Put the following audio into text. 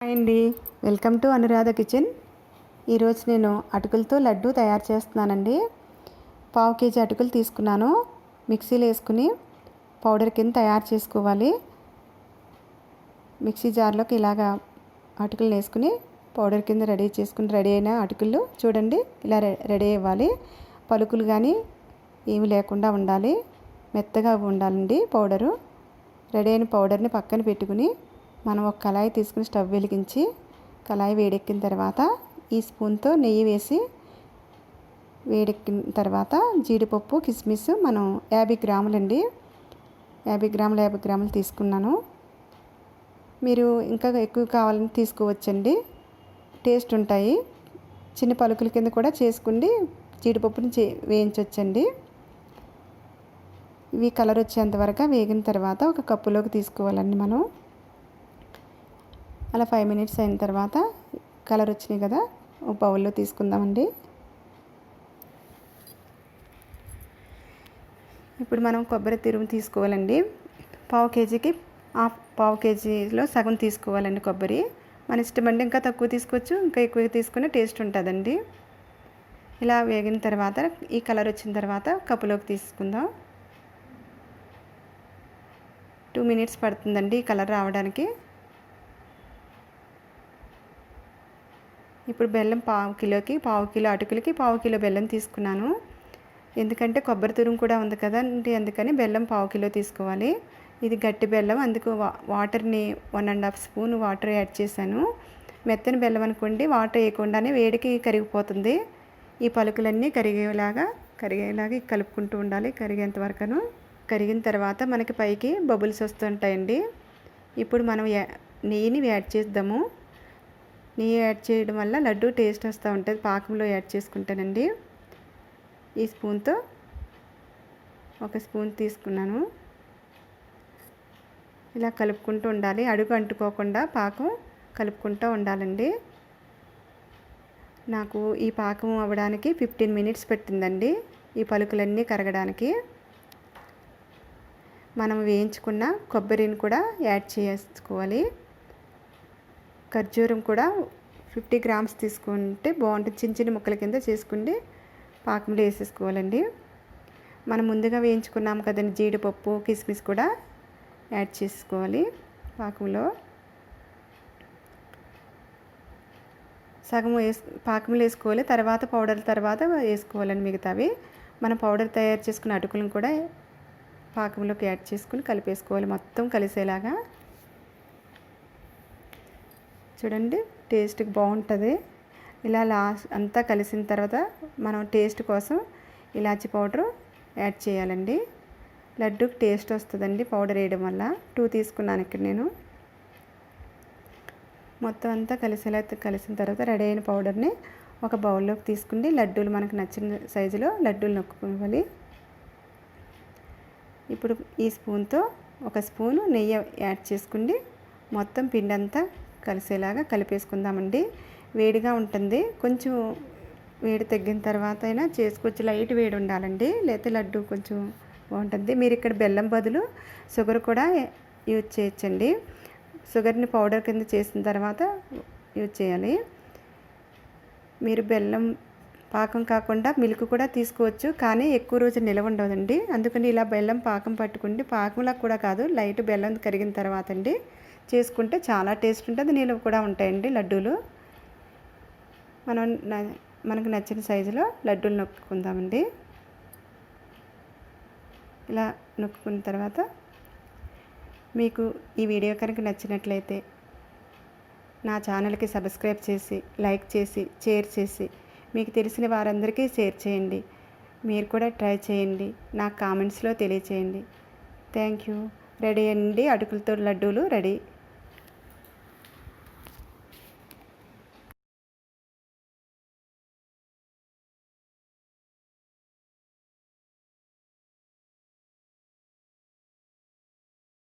Hi అండి, welcome to Anuradha kitchen. ఈరోజు నేను అటుకులతో లడ్డు తయారు చేస్తున్నానండి. పావు కేజీ అటుకులు తీసుకున్నాను. మిక్సీలో వేసుకుని పౌడర్ కింద తయారు చేసుకోవాలి. మిక్సీ జార్లోకి ఇలాగా అటుకులు వేసుకుని పౌడర్ కింద రెడీ అయిన అటుకులు చూడండి ఇలా రెడీ అవ్వాలి. పలుకులు కానీ ఏమి లేకుండా ఉండాలి, మెత్తగా ఉండాలండి పౌడరు. రెడీ అయిన పౌడర్ని పక్కన పెట్టుకుని మనం ఒక కళాయి తీసుకుని స్టవ్ వెలిగించి కళాయి వేడెక్కిన తర్వాత ఈ స్పూన్తో నెయ్యి వేసి వేడెక్కిన తర్వాత జీడిపప్పు కిస్మిస్ మనం 50 గ్రాములు అండి, 50 గ్రాములు తీసుకున్నాను. మీరు ఇంకా ఎక్కువ కావాలని తీసుకోవచ్చండి, టేస్ట్ ఉంటాయి. చిన్న పలుకుల కింద కూడా చేసుకుని జీడిపప్పుని వేయించవచ్చండి. ఇవి కలర్ వచ్చేంత వరకు వేగిన తర్వాత ఒక కప్పులోకి తీసుకోవాలండి. మనం అలా 5 మినిట్స్ అయిన తర్వాత కలర్ వచ్చినాయి కదా, ఒక బౌల్లో తీసుకుందామండి. ఇప్పుడు మనం కొబ్బరి తురుము తీసుకోవాలండి. పావు కేజీలో సగం తీసుకోవాలండి కొబ్బరి. మన ఇష్టం అండి, ఇంకా తక్కువ తీసుకోవచ్చు, ఇంకా ఎక్కువ తీసుకునే టేస్ట్ ఉంటుందండి. ఇలా వేగిన తర్వాత ఈ కలర్ వచ్చిన తర్వాత కప్పులోకి తీసుకుందాం. 2 మినిట్స్ పడుతుందండి ఈ కలర్ రావడానికి. ఇప్పుడు బెల్లం పావు కిలో అటుకులకి పావు కిలో బెల్లం తీసుకున్నాను. ఎందుకంటే కొబ్బరి తురుము కూడా ఉంది కదండి, అందుకని బెల్లం పావు కిలో తీసుకోవాలి. ఇది గట్టి బెల్లం, అందుకు వాటర్ని 1.5 స్పూన్ వాటర్ యాడ్ చేశాను. మెత్తని బెల్లం అనుకోండి, వాటర్ వేయకుండానే వేడికి కరిగిపోతుంది. ఈ పలుకులన్నీ కరిగేలాగా కలుపుకుంటూ ఉండాలి కరిగేంత వరకును. కరిగిన తర్వాత మనకి పైకి బబుల్స్ వస్తుంటాయండి. ఇప్పుడు మనం నెయ్యిని యాడ్ చేద్దాము. నెయ్యి యాడ్ చేయడం వల్ల లడ్డు టేస్ట్ వస్తూ ఉంటుంది. పాకంలో యాడ్ చేసుకుంటానండి. ఈ స్పూన్తో ఒక స్పూన్ తీసుకున్నాను. ఇలా కలుపుకుంటూ ఉండాలి, అడుగు అంటుకోకుండా పాకం కలుపుకుంటూ ఉండాలండి. నాకు ఈ పాకం అవ్వడానికి 15 మినిట్స్ పెట్టిందండి, ఈ పలుకులన్నీ కరగడానికి. మనం వేయించుకున్న కొబ్బరిని కూడా యాడ్ చేసుకోవాలి. ఖర్జూరం కూడా 50 గ్రామ్స్ తీసుకుంటే బాగుంటుంది. చిన్న చిన్న ముక్కల కింద చేసుకుంటే పాకంలో వేసేసుకోవాలండి. మనం ముందుగా వేయించుకున్నాం కదండి జీడిపప్పు కిస్మిస్ కూడా యాడ్ చేసుకోవాలి పాకంలో. సగం పాకంలో వేసుకోవాలి, తర్వాత పౌడర్ తర్వాత వేసుకోవాలండి మిగతావి. మనం పౌడర్ తయారు చేసుకున్న అటుకులను కూడా పాకంలోకి యాడ్ చేసుకుని కలిపేసుకోవాలి మొత్తం కలిసేలాగా. చూడండి టేస్ట్కి బాగుంటుంది. ఇలా అంతా కలిసిన తర్వాత మనం టేస్ట్ కోసం ఇలాచి పౌడర్ యాడ్ చేయాలండి. లడ్డూకి టేస్ట్ వస్తుందండి పౌడర్ వేయడం వల్ల. 2 తీసుకున్నాను ఇక్కడ నేను. మొత్తం అంతా కలిసిన తర్వాత రెడీ అయిన పౌడర్ని ఒక బౌల్లోకి తీసుకుని లడ్డూలు మనకు నచ్చిన సైజులో లడ్డూలు నొక్కుకోవాలి. ఇప్పుడు ఈ స్పూన్తో ఒక స్పూను నెయ్యి యాడ్ చేసుకుని మొత్తం పిండి అంతా కలిసేలాగా కలిపేసుకుందామండి. వేడిగా ఉంటుంది, కొంచెం వేడి తగ్గిన తర్వాత అయినా చేసుకోవచ్చు. లైట్ వేడి ఉండాలండి, లేకపోతే లడ్డు కొంచెం బాగుంటుంది. మీరు ఇక్కడ బెల్లం బదులు షుగర్ కూడా యూజ్ చేయొచ్చండి. షుగర్ని పౌడర్ కింద చేసిన తర్వాత యూజ్ చేయాలి. మీరు బెల్లం పాకం కాకుండా మిల్క్ కూడా తీసుకోవచ్చు, కానీ ఎక్కువ రోజు నిలవ ఉండదండి. అందుకని ఇలా బెల్లం పాకం పట్టుకుంటే, పాకంలా కూడా కాదు, లైట్ బెల్లం కరిగిన తర్వాత అండి చేసుకుంటే చాలా టేస్ట్ ఉంటుంది, నిలువ కూడా ఉంటాయండి లడ్డూలు. మనకు నచ్చిన సైజులో లడ్డూలు నొక్కుందామండి. ఇలా నొక్కున్న తర్వాత మీకు ఈ వీడియో కనుక నచ్చినట్లయితే నా ఛానల్కి సబ్స్క్రైబ్ చేసి, లైక్ చేసి, షేర్ చేసి మీకు తెలిసిన వారందరికీ షేర్ చేయండి. మీరు కూడా ట్రై చేయండి, నాకు కామెంట్స్లో తెలియచేయండి. Thank you. రెడీ అండి, అటుకులతో లడ్డూలు రెడీ.